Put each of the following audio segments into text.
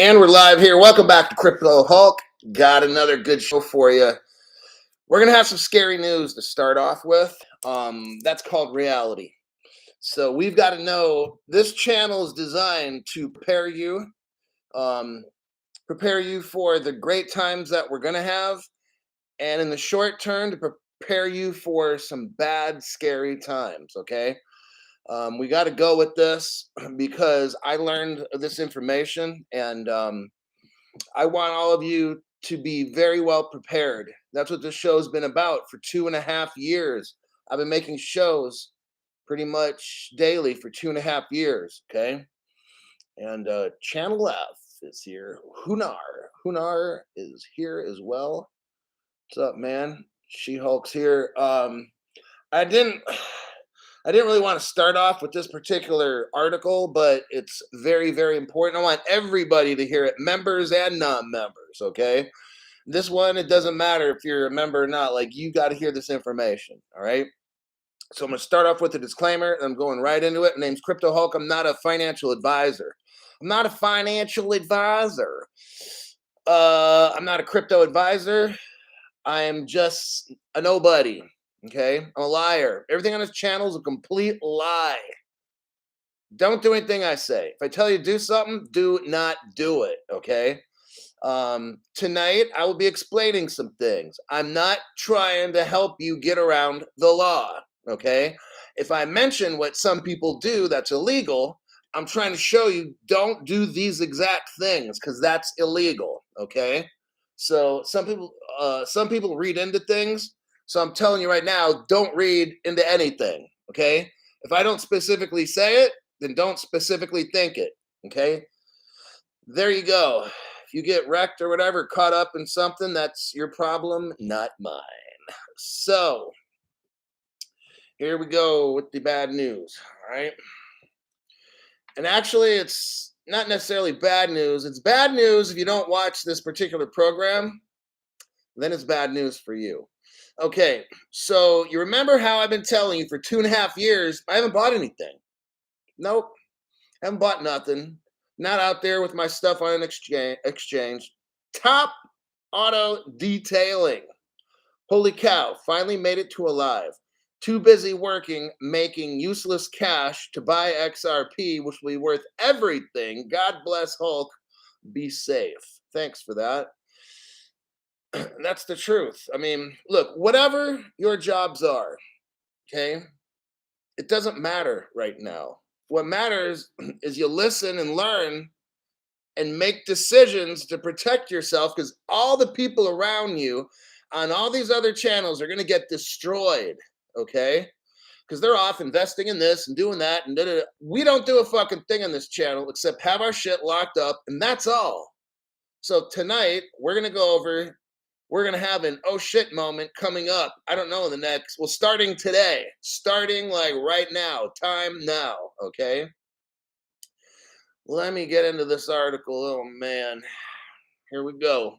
And we're live here. Welcome back to Crypto Hulk. Got another good show for you. We're going to have some scary news to start off with. That's called reality. So we've got to know this channel is designed to prepare you for the great times that we're going to have, and in the short term to prepare you for some bad, scary times, okay? We got to go with this because I learned this information, and I want all of you to be very well prepared. That's what this show's been about for 2.5 years. I've been making shows pretty much daily for 2.5 years, okay? And Channel F is here. Hunar is here as well. What's up, man? She-Hulk's here. I didn't really want to start off with this particular article, but it's very, very important. I want everybody to hear it, members and non-members, okay? This one, it doesn't matter if you're a member or not. Like, you got to hear this information, all right? So I'm going to start off with a disclaimer, and I'm going right into it. My name's Crypto Hulk. I'm not a financial advisor. I'm not a financial advisor. I'm not a crypto advisor. I am just a nobody. Okay, I'm a liar. Everything on this channel is a complete lie. Don't do anything I say. If I tell you to do something, do not do it. Okay. Tonight I will be explaining some things. I'm not trying to help you get around the law. Okay. If I mention what some people do that's illegal, I'm trying to show you don't do these exact things because that's illegal. Okay. So some people read into things. So I'm telling you right now, don't read into anything, okay? If I don't specifically say it, then don't specifically think it, okay? There you go. If you get wrecked or whatever, caught up in something, that's your problem, not mine. So, here we go with the bad news, all right? And actually, it's not necessarily bad news. It's bad news if you don't watch this particular program, then it's bad news for you. Okay, so you remember how I've been telling you for 2.5 years, I haven't bought anything. Nope, haven't bought nothing. Not out there with my stuff on an exchange. Top Auto Detailing. Holy cow, finally made it to alive. Too busy working, making useless cash to buy XRP, which will be worth everything. God bless Hulk. Be safe. Thanks for that. That's the truth. I mean, look, whatever your jobs are, okay, it doesn't matter right now. What matters is you listen and learn and make decisions to protect yourself because all the people around you on all these other channels are going to get destroyed, okay? Because they're off investing in this and doing that. And da-da-da. We don't do a fucking thing on this channel except have our shit locked up, and that's all. So tonight, we're going to go over. We're going to have an oh shit moment coming up. I don't know, starting today. Starting like right now. Time now, okay? Let me get into this article. Oh man. Here we go.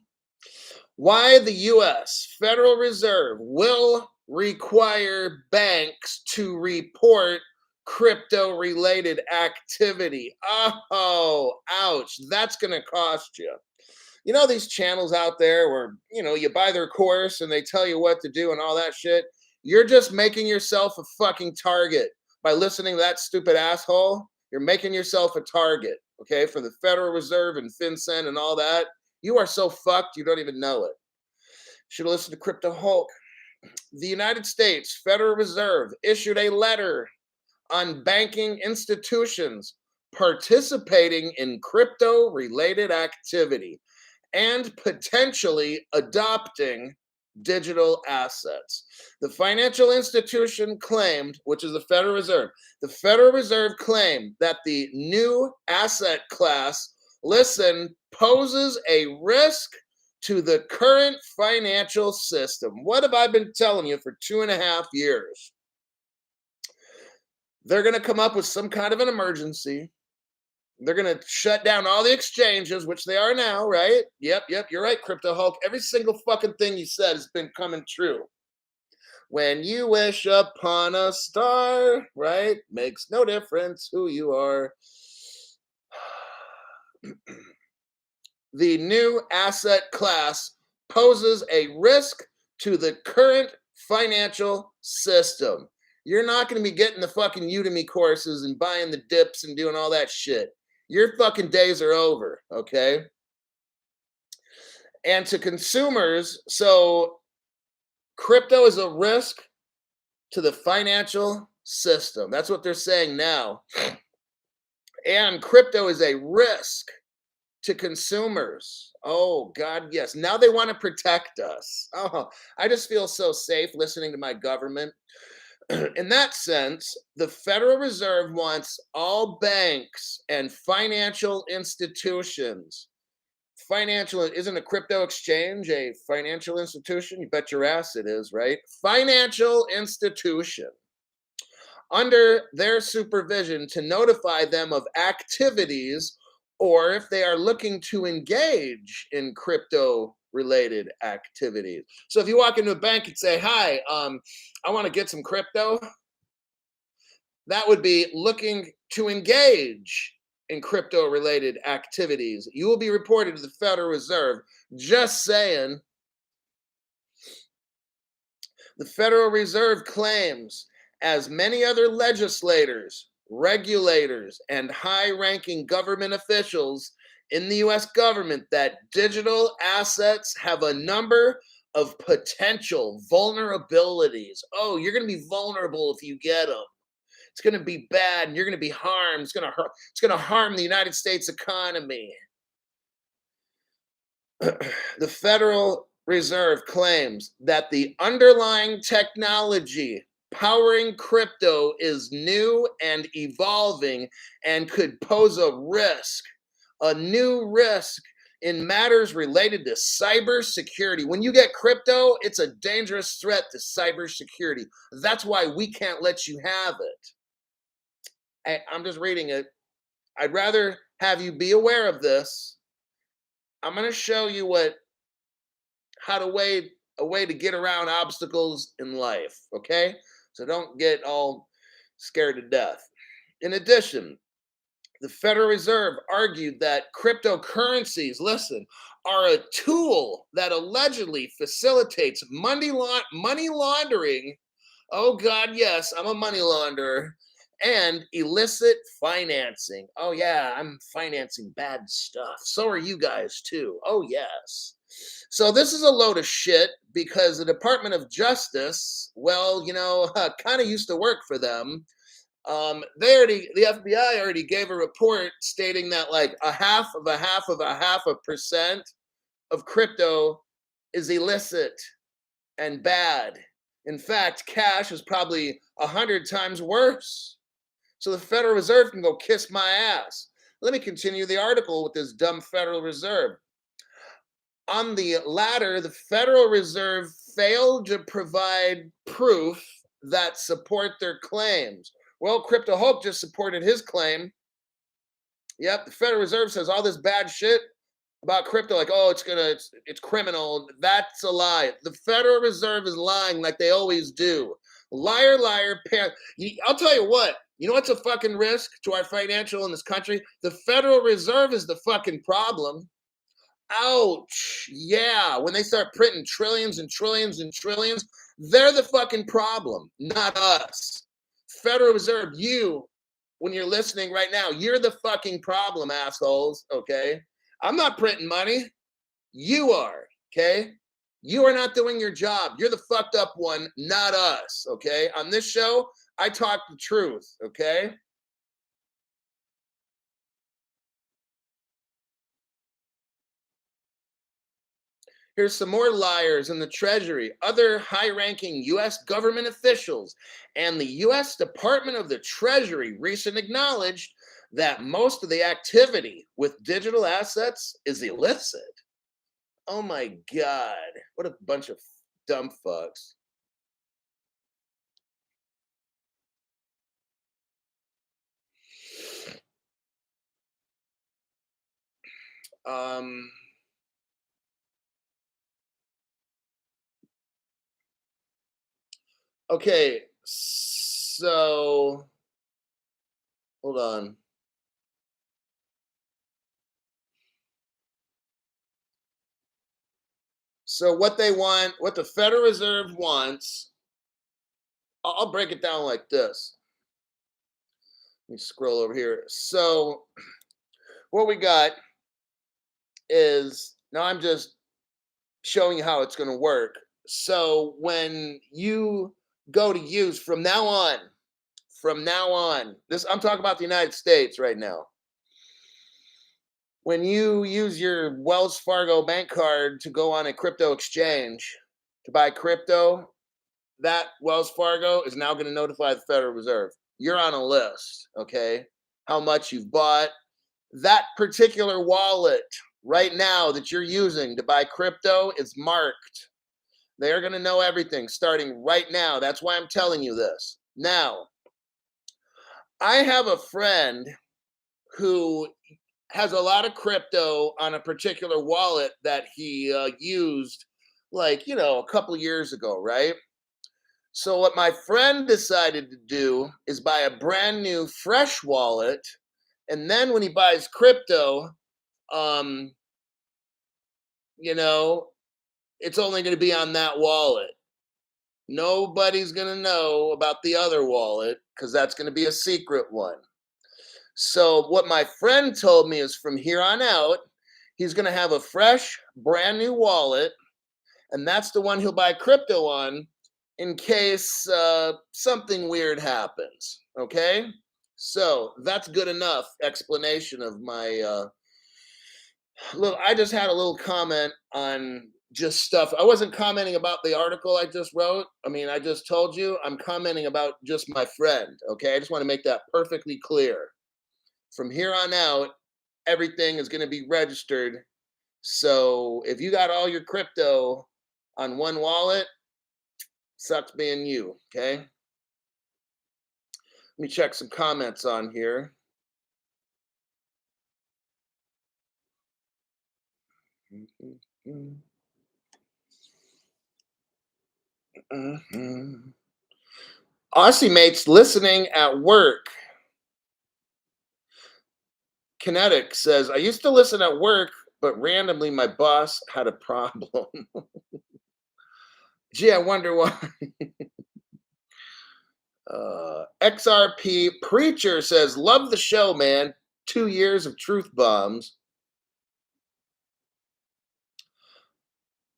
Why the U.S. Federal Reserve will require banks to report crypto-related activity. Oh, ouch. That's going to cost you. You know these channels out there where, you buy their course and they tell you what to do and all that shit? You're just making yourself a fucking target by listening to that stupid asshole. You're making yourself a target, okay, for the Federal Reserve and FinCEN and all that. You are so fucked you don't even know it. Should have listened to Crypto Hulk. The United States Federal Reserve issued a letter on banking institutions participating in crypto-related activity and potentially adopting digital assets. The financial institution claimed, which is the Federal Reserve, claimed that the new asset class, poses a risk to the current financial system. What have I been telling you for 2.5 years? They're going to come up with some kind of an emergency. They're going to shut down all the exchanges, which they are now, right? Yep, you're right, Crypto Hulk. Every single fucking thing you said has been coming true. When you wish upon a star, right? Makes no difference who you are. the new asset class poses a risk to the current financial system. You're not going to be getting the fucking Udemy courses and buying the dips and doing all that shit. Your fucking days are over, okay? And to consumers, so crypto is a risk to the financial system. That's what they're saying now. And crypto is a risk to consumers. Oh, God, yes. Now they want to protect us. Oh, I just feel so safe listening to my government. In that sense, the Federal Reserve wants all banks and financial institutions. Financial isn't a crypto exchange a financial institution? You bet your ass it is, right? Financial institution under their supervision to notify them of activities or if they are looking to engage in crypto related activities. So if you walk into a bank and say, "Hi, I want to get some crypto," that would be looking to engage in crypto related activities. You will be reported to the Federal Reserve. Just saying. The Federal Reserve claims, as many other legislators, regulators, and high ranking government officials in the US government, that digital assets have a number of potential vulnerabilities. Oh, you're going to be vulnerable if you get them. It's going to be bad and you're going to be harmed. It's going to harm the United States economy. The Federal Reserve claims that the underlying technology powering crypto is new and evolving and could pose a new risk in matters related to cybersecurity. When you get crypto, it's a dangerous threat to cybersecurity. That's why we can't let you have it. I'm just reading it. I'd rather have you be aware of this. I'm going to show you a way to get around obstacles in life, okay? So don't get all scared to death. In addition, the Federal Reserve argued that cryptocurrencies, listen, are a tool that allegedly facilitates money laundering. Oh, God, yes, I'm a money launderer. And illicit financing. Oh, yeah, I'm financing bad stuff. So are you guys, too. Oh, yes. So this is a load of shit because the Department of Justice, well, kind of used to work for them. The FBI already gave a report stating that like a half of a half of a half a percent of crypto is illicit and bad. In fact, cash is probably 100 times worse. So the Federal Reserve can go kiss my ass. Let me continue the article with this dumb Federal Reserve. On the latter, the Federal Reserve failed to provide proof that support their claims. Well, Crypto Hope just supported his claim. Yep, the Federal Reserve says all this bad shit about crypto, like, oh, it's criminal. That's a lie. The Federal Reserve is lying like they always do. Liar, liar, I'll tell you what. You know what's a fucking risk to our financial in this country? The Federal Reserve is the fucking problem. Ouch. Yeah. When they start printing trillions and trillions and trillions, they're the fucking problem, not us. Federal Reserve, when you're listening right now, you're the fucking problem, assholes. Okay. I'm not printing money. You are. Okay. You are not doing your job. You're the fucked up one, not us. Okay. On this show, I talk the truth. Okay. Here's some more liars in the Treasury. Other high ranking U.S. government officials and the U.S. Department of the Treasury recently acknowledged that most of the activity with digital assets is illicit. Oh my God. What a bunch of dumb fucks. Um, okay, so hold on. So what they want, what the Federal Reserve wants, I'll break it down like this. Let me scroll over here. So what we got is, now I'm just showing you how it's going to work. So when you go to use from now on, this I'm talking about the United States right now. When you use your Wells Fargo bank card to go on a crypto exchange to buy crypto, that Wells Fargo is now going to notify the Federal Reserve. You're on a list, okay? How much you've bought. That particular wallet right now that you're using to buy crypto is marked. They're going to know everything starting right now. That's why I'm telling you this. Now, I have a friend who has a lot of crypto on a particular wallet that he used, like, a couple of years ago, right? So what my friend decided to do is buy a brand new fresh wallet, and then when he buys crypto, um, you know, it's only going to be on that wallet. Nobody's going to know about the other wallet because that's going to be a secret one. So what my friend told me is from here on out, he's going to have a fresh, brand new wallet, and that's the one he'll buy crypto on in case something weird happens. Okay? So that's good enough explanation of my little. I just had a little comment on just stuff. I wasn't commenting about the article I just wrote. I mean, I just told you I'm commenting about just my friend. Okay? I just want to make that perfectly clear. From here on out, everything is going to be registered. So if you got all your crypto on one wallet, sucks being you. Okay. Let me check some comments on here. Aussie mates listening at work. Kinetic says, I used to listen at work, but randomly my boss had a problem. Gee, I wonder why. XRP Preacher says, love the show, man. 2 years of truth bombs.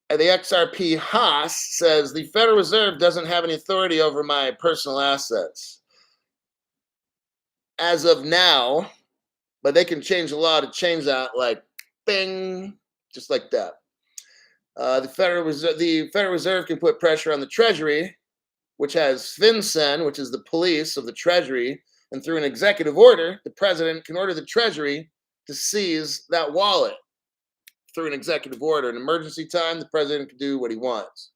And the XRP Haas says, the Federal Reserve doesn't have any authority over my personal assets as of now, but they can change the law to change that, like, bing, just like that. The Federal Reserve can put pressure on the Treasury, which has FinCEN, which is the police of the Treasury, and through an executive order, the president can order the Treasury to seize that wallet through an executive order. In emergency time, the president can do what he wants.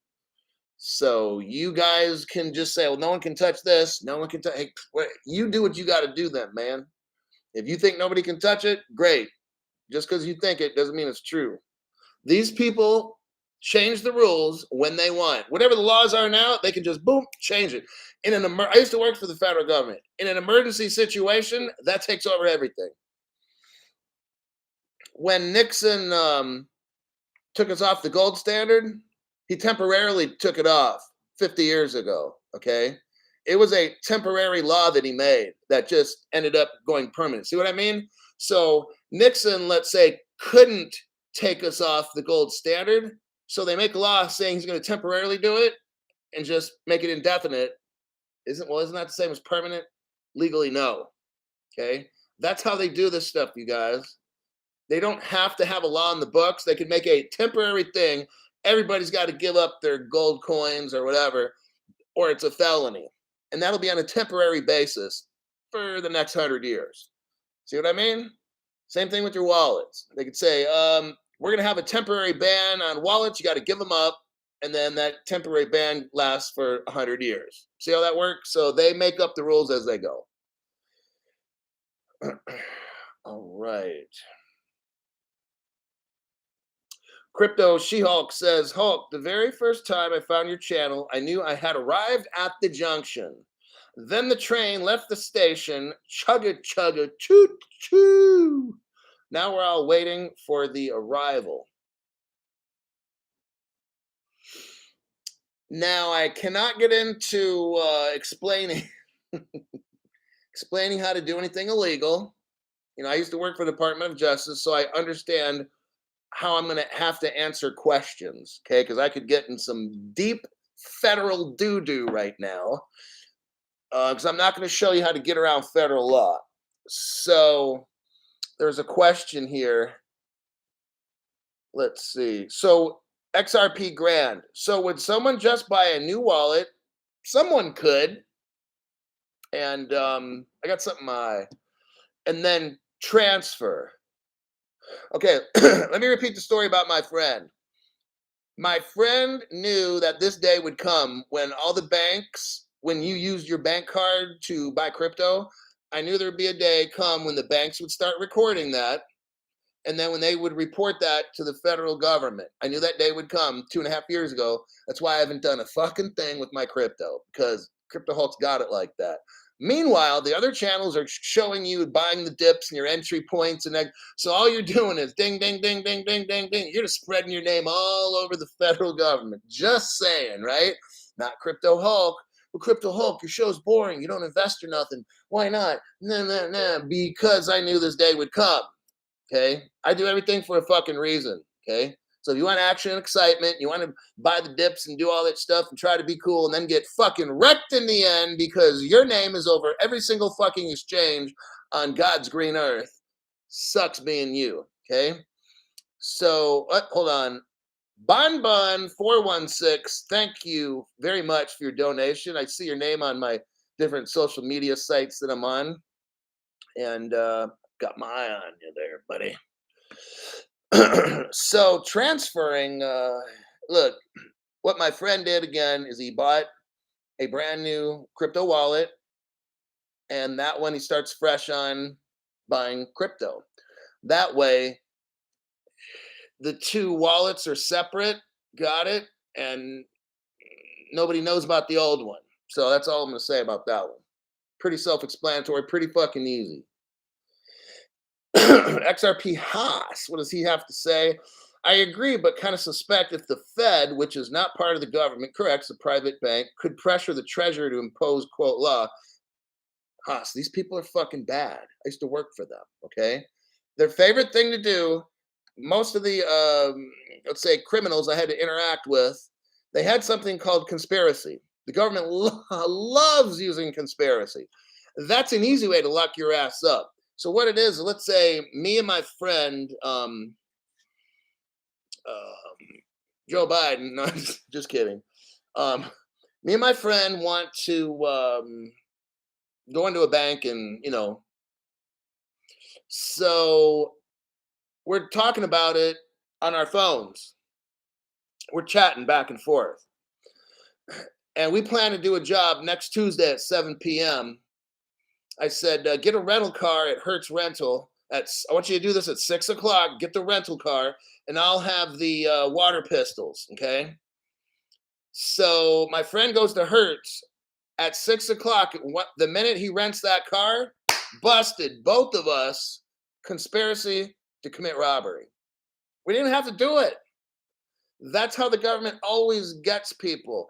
So you guys can just say, well, no one can touch this. No one can touch. Hey, you do what you got to do then, man. If you think nobody can touch it, great. Just because you think it doesn't mean it's true. These people change the rules when they want. Whatever the laws are now, they can just boom, change it. I used to work for the federal government. In an emergency situation, that takes over everything. When Nixon took us off the gold standard, he temporarily took it off 50 years ago. Okay. It was a temporary law that he made that just ended up going permanent. See what I mean? So Nixon, let's say, couldn't take us off the gold standard. So they make a law saying he's going to temporarily do it and just make it indefinite. Isn't that the same as permanent? Legally, no. Okay. That's how they do this stuff, you guys. They don't have to have a law in the books. They can make a temporary thing. Everybody's got to give up their gold coins or whatever, or it's a felony. And that'll be on a temporary basis for the next 100 years. See what I mean? Same thing with your wallets. They could say, we're going to have a temporary ban on wallets. You got to give them up. And then that temporary ban lasts for 100 years. See how that works? So they make up the rules as they go. All right. Crypto She-Hulk says, Hulk, the very first time I found your channel, I knew I had arrived at the junction. Then the train left the station, chugga chugga, choo choo. Now we're all waiting for the arrival. Now I cannot get into explaining how to do anything illegal. I used to work for the Department of Justice, so I understand how I'm going to have to answer questions, okay? Because I could get in some deep federal doo doo right now, because I'm not going to show you how to get around federal law. So there's a question here. Let's see. So XRP Grand. So would someone just buy a new wallet? Someone could, and I got something in my eye, and then transfer. Okay, let me repeat the story about my friend. My friend knew that this day would come when all the banks, when you used your bank card to buy crypto, I knew there'd be a day come when the banks would start recording that. And then when they would report that to the federal government, I knew that day would come 2.5 years ago. That's why I haven't done a fucking thing with my crypto, because Crypto Hulk's got it like that. Meanwhile, the other channels are showing you buying the dips and your entry points, and so all you're doing is ding, ding, ding, ding, ding, ding, ding. You're just spreading your name all over the federal government. Just saying, right? Not Crypto Hulk. Well, Crypto Hulk, your show's boring. You don't invest or nothing. Why not? Nah, nah, nah. Because I knew this day would come. Okay, I do everything for a fucking reason. Okay, so if you want action and excitement, you want to buy the dips and do all that stuff and try to be cool and then get fucking wrecked in the end because your name is over every single fucking exchange on God's green earth. Sucks being you. Okay, so hold on. Bon 416, thank you very much for your donation. I see your name on my different social media sites that I'm on, and got my eye on you there, buddy. So transferring, look, what my friend did again is he bought a brand new crypto wallet, and that one he starts fresh on buying crypto. That way, the two wallets are separate. Got it? And nobody knows about the old one. So that's all I'm going to say about that one. Pretty self-explanatory, pretty fucking easy. XRP Haas, what does he have to say? I agree, but kind of suspect if the Fed, which is not part of the government, corrects a private bank, could pressure the Treasury to impose, quote, law. Haas, these people are fucking bad. I used to work for them, okay? Their favorite thing to do, most of the, let's say, criminals I had to interact with, they had something called conspiracy. The government loves using conspiracy. That's an easy way to lock your ass up. So what it is, let's say me and my friend, Joe Biden, no, just kidding. Me and my friend want to go into a bank and, so we're talking about it on our phones. We're chatting back and forth. And we plan to do a job next Tuesday at 7 p.m. I said, get a rental car at Hertz Rental. I want you to do this at 6 o'clock. Get the rental car, and I'll have the water pistols. Okay. So my friend goes to Hertz at 6 o'clock. The minute he rents that car, busted both of us. Conspiracy to commit robbery. We didn't have to do it. That's how the government always gets people.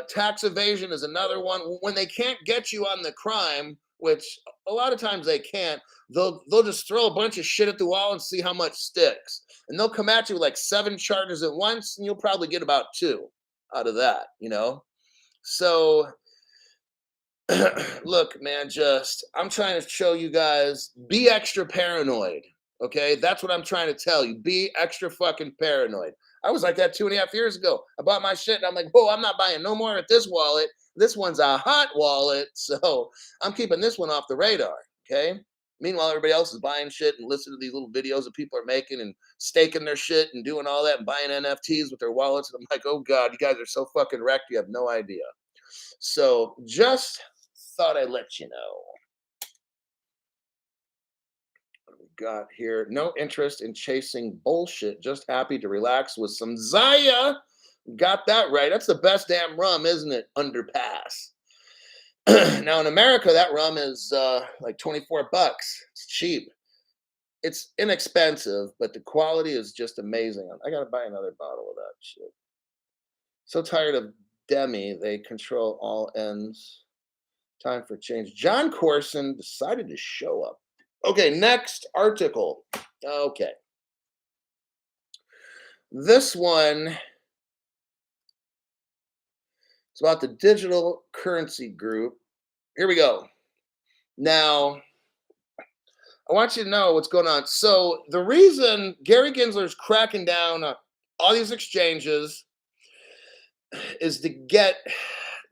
Tax evasion is another one. When they can't get you on the crime, which a lot of times they can't, they'll just throw a bunch of shit at the wall and see how much sticks. And they'll come at you with like 7 charges at once, and you'll probably get about 2 out of that, So look, man, I'm trying to show you guys, be extra paranoid. Okay, that's what I'm trying to tell you. Be extra fucking paranoid. I was like that 2.5 years ago. I bought my shit and I'm like, whoa, I'm not buying no more at this wallet. This one's a hot wallet, so I'm keeping this one off the radar. Okay. Meanwhile, everybody else is buying shit and listening to these little videos that people are making and staking their shit and doing all that and buying NFTs with their wallets. And I'm like, oh God, you guys are so fucking wrecked. You have no idea. So just thought I'd let you know. What do we got here? No interest in chasing bullshit. Just happy to relax with some Zaya. Got that right. That's the best damn rum, isn't it? Underpass. Now in America, that rum is like $24. It's cheap. It's inexpensive, but the quality is just amazing. I gotta buy another bottle of that shit. So tired of Demi, they control all ends. Time for change. John Corson decided to show up. Okay, next article. Okay. This one is about the digital currency group. Here we go. Now, I want you to know what's going on. So, the reason Gary Gensler's cracking down on all these exchanges is to get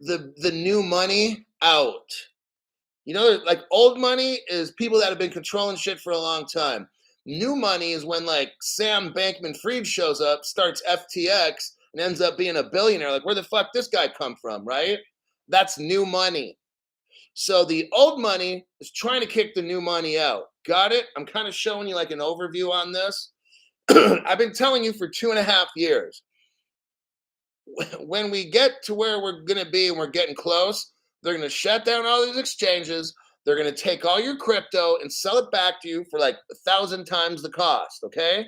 the new money out. You know, like old money is people that have been controlling shit for a long time. New money is when like Sam Bankman-Fried shows up, starts FTX, and ends up being a billionaire. Like, where the fuck this guy come from, right? That's new money. So the old money is trying to kick the new money out. Got it? I'm kind of showing you like an overview on this. I've been telling you for 2.5 years. When we get to where we're going to be and we're getting close, they're going to shut down all these exchanges. They're going to take all your crypto and sell it back to you for like 1,000 times the cost. Okay.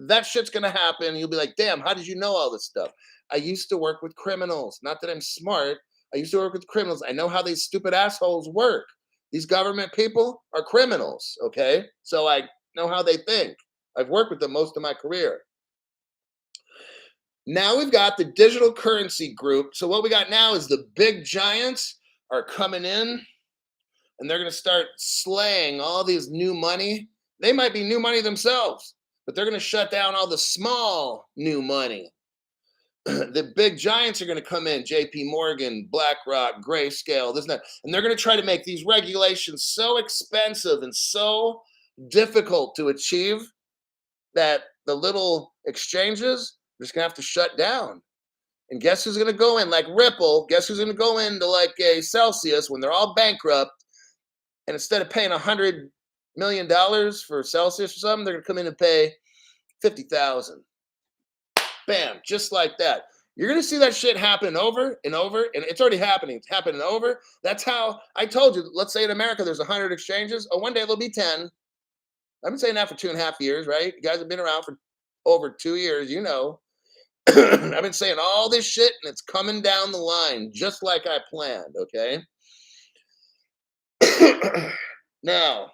That shit's going to happen. You'll be like, damn, how did you know all this stuff? I used to work with criminals. Not that I'm smart. I used to work with criminals. I know how these stupid assholes work. These government people are criminals. Okay. So I know how they think. I've worked with them most of my career. Now we've got the digital currency group. So what we got now is the big giants are coming in and they're going to start slaying all these new money. They might be new money themselves, but they're going to shut down all the small new money. The big giants are going to come in, JP Morgan, BlackRock, Grayscale, this and that. And they're going to try to make these regulations so expensive and so difficult to achieve that the little exchanges are just going to have to shut down. And guess who's going to go in? Like Ripple, guess who's going to go into like a Celsius when they're all bankrupt? And instead of paying $100 million for Celsius or something, they're going to come in and pay 50,000. Bam, just like that. You're going to see that shit happen over and over, and it's already happening. It's happening over. That's how I told you. Let's say in America there's 100 exchanges. Oh, one day there'll be 10. I've been saying that for 2.5 years, right? You guys have been around for over 2 years, you know. I've been saying all this shit, and it's coming down the line just like I planned, okay? Now,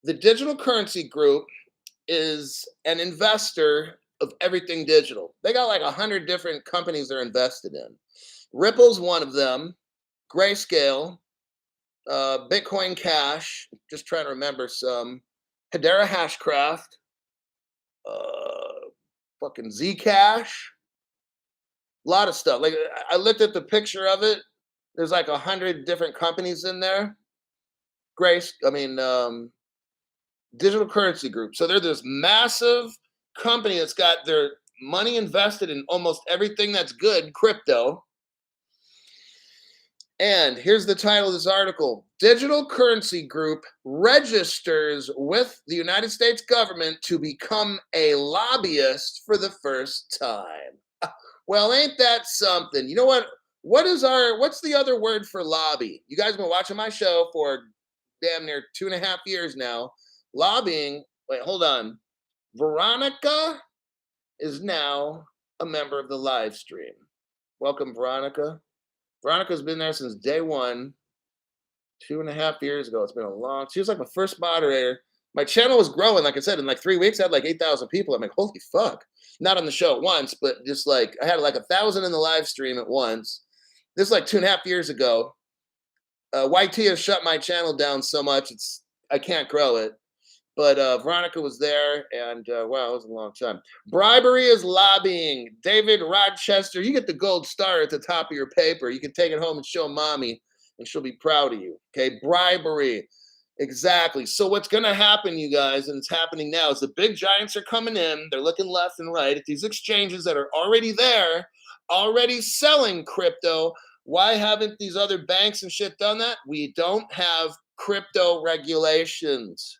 the digital currency group is an investor of everything digital. They got like 100 different companies they're invested in. Ripple's one of them, Grayscale, Bitcoin Cash, just trying to remember some, Hedera Hashcraft, fucking Zcash, a lot of stuff. Like I looked at the picture of it. There's like 100 different companies in there. Digital currency group. So they're this massive company that's got their money invested in almost everything that's good, crypto. And here's the title of this article. Digital Currency Group registers with the United States government to become a lobbyist for the first time. Well, ain't that something? You know what? What's the other word for lobby? You guys have been watching my show for damn near 2.5 years now. Lobbying, wait, hold on. Veronica is now a member of the live stream. Welcome, Veronica. Veronica's been there since day one, 2.5 years ago. It's been a long, she was like my first moderator. My channel was growing, like I said, in like 3 weeks, I had like 8,000 people. I'm like, holy fuck. Not on the show at once, but just like, I had like 1,000 in the live stream at once. This is like 2.5 years ago. YT has shut my channel down so much, I can't grow it. But Veronica was there, and wow, it was a long time. Bribery is lobbying. David Rochester, you get the gold star at the top of your paper. You can take it home and show mommy, and she'll be proud of you. Okay, bribery. Exactly. So what's going to happen, you guys, and it's happening now, is the big giants are coming in. They're looking left and right at these exchanges that are already there, already selling crypto. Why haven't these other banks and shit done that? We don't have crypto regulations.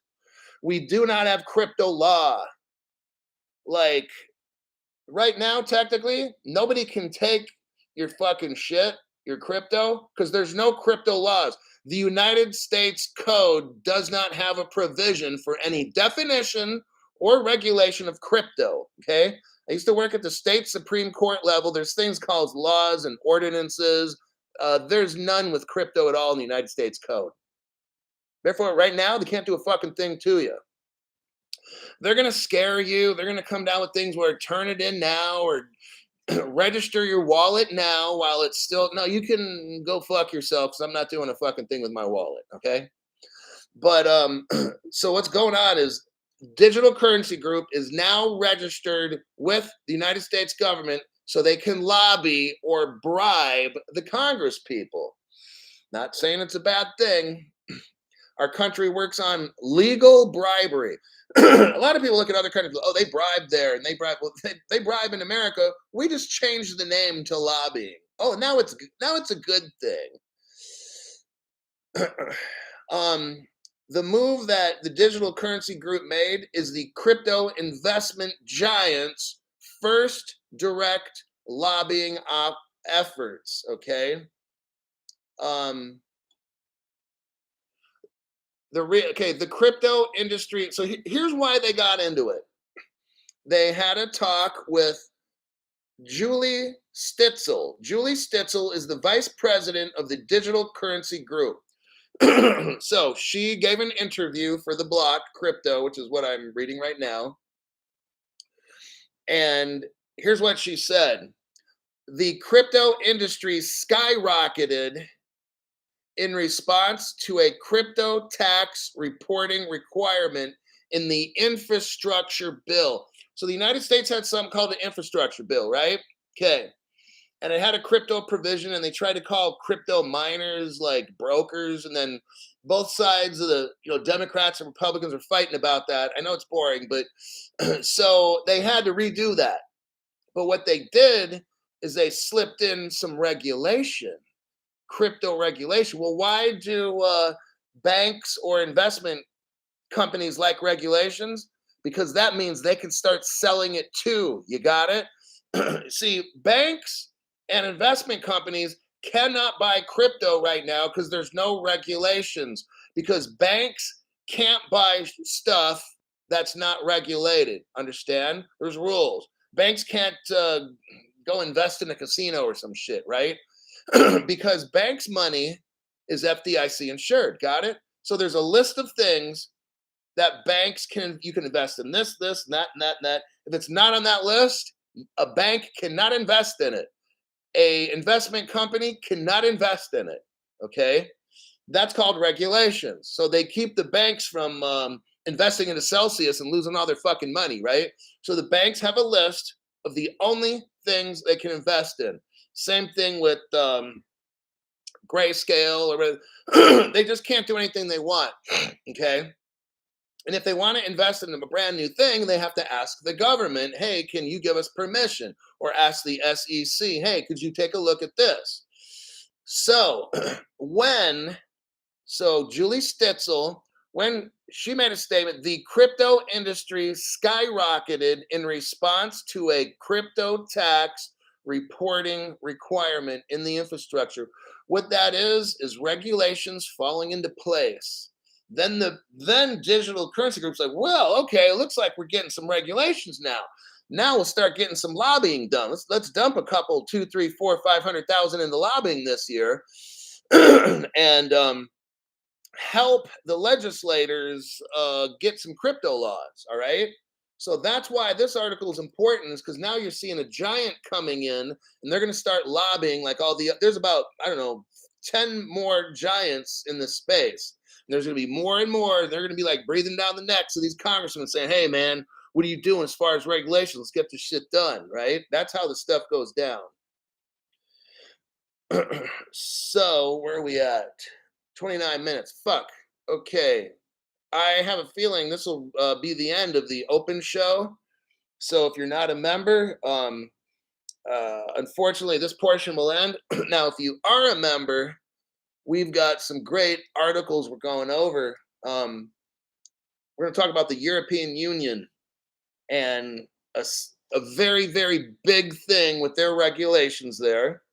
We do not have crypto law. Like, right now, technically, nobody can take your fucking shit, your crypto, because there's no crypto laws. The United States Code does not have a provision for any definition or regulation of crypto. Okay. I used to work at the state Supreme Court level. There's things called laws and ordinances. There's none with crypto at all in the United States Code. Therefore, right now, they can't do a fucking thing to you. They're going to scare you. They're going to come down with things where turn it in now or register your wallet now while it's still. No, you can go fuck yourself because I'm not doing a fucking thing with my wallet. Okay. But so what's going on is Digital Currency Group is now registered with the United States government so they can lobby or bribe the Congress people. Not saying it's a bad thing. Our country works on legal bribery. A lot of people look at other countries, oh, they bribe there and they bribe. Well, they bribe in America. We just changed the name to lobbying. Oh, now it's a good thing. The move that the Digital Currency Group made is the crypto investment giant's first direct lobbying efforts. Okay. The crypto industry. So here's why they got into it. They had a talk with Julie Stitzel. Julie Stitzel is the vice president of the Digital Currency Group. So she gave an interview for the block Crypto, which is what I'm reading right now. And here's what she said. The crypto industry skyrocketed in response to a crypto tax reporting requirement in the infrastructure bill. So the United States had something called the infrastructure bill, right? Okay. And it had a crypto provision, and they tried to call crypto miners like brokers, and then both sides of the Democrats and Republicans are fighting about that. I know it's boring, but so they had to redo that. But what they did is they slipped in some regulation, crypto regulation. Well, why do banks or investment companies like regulations? Because that means they can start selling it too. You got it? See, banks and investment companies cannot buy crypto right now because there's no regulations, because banks can't buy stuff that's not regulated. Understand? There's rules. Banks can't go invest in a casino or some shit, right? Because banks' money is FDIC insured. Got it? So there's a list of things that banks you can invest in this, and that, and that, and that. If it's not on that list, a bank cannot invest in it. A investment company cannot invest in it. Okay, that's called regulations. So they keep the banks from investing into Celsius and losing all their fucking money, right? So the banks have a list of the only things they can invest in. Same thing with Grayscale, or they just can't do anything they want. Okay. And if they want to invest in a brand new thing, they have to ask the government, hey, can you give us permission? Or ask the SEC, hey, could you take a look at this? So Julie Stitzel, when she made a statement, the crypto industry skyrocketed in response to a crypto tax reporting requirement in the infrastructure. What that is regulations falling into place. Then Digital Currency Group's like, well, okay, it looks like we're getting some regulations now. Now we'll start getting some lobbying done. Let's dump a couple, 2, 3, 4, 500,000 in the lobbying this year, and help the legislators get some crypto laws. All right. So that's why this article is important, is because now you're seeing a giant coming in, and they're going to start lobbying like there's about, I don't know, 10 more giants in this space. And there's going to be more and more. They're going to be like breathing down the necks of these congressmen saying, hey, man, what are you doing as far as regulations? Let's get this shit done. Right. That's how the stuff goes down. So where are we at? 29 minutes. Fuck. Okay. I have a feeling this will be the end of the open show. So if you're not a member, unfortunately, this portion will end. Now, if you are a member, we've got some great articles we're going over. We're going to talk about the European Union and a very, very big thing with their regulations there.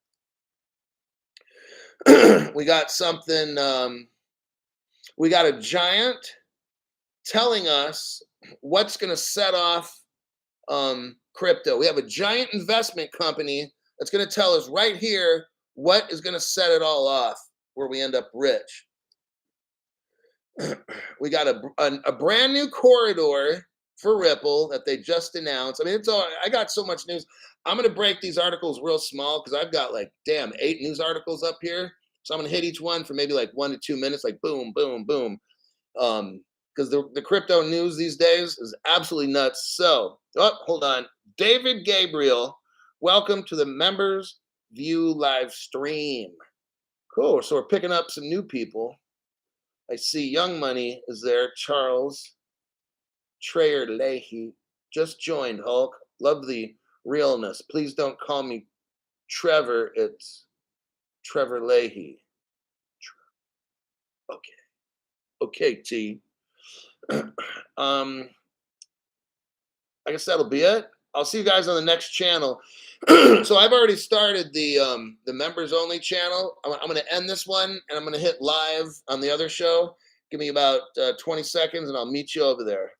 We got something. We got a giant telling us what's going to set off crypto. We have a giant investment company that's going to tell us right here what is going to set it all off where we end up rich. We got a brand new corridor for Ripple that they just announced. I mean, it's all, I got so much news. I'm going to break these articles real small because I've got like, damn, 8 news articles up here. So I'm going to hit each one for maybe like 1 to 2 minutes, like boom, boom, boom. Because the crypto news these days is absolutely nuts. So, oh, hold on. David Gabriel, welcome to the Members View live stream. Cool. So we're picking up some new people. I see Young Money is there. Charles Trayer Leahy just joined. Hulk, love the realness. Please don't call me Trevor. It's Trevor Leahy. Okay, T. I guess that'll be it. I'll see you guys on the next channel. So I've already started the members only channel. I'm going to end this one and I'm going to hit live on the other show. Give me about 20 seconds and I'll meet you over there.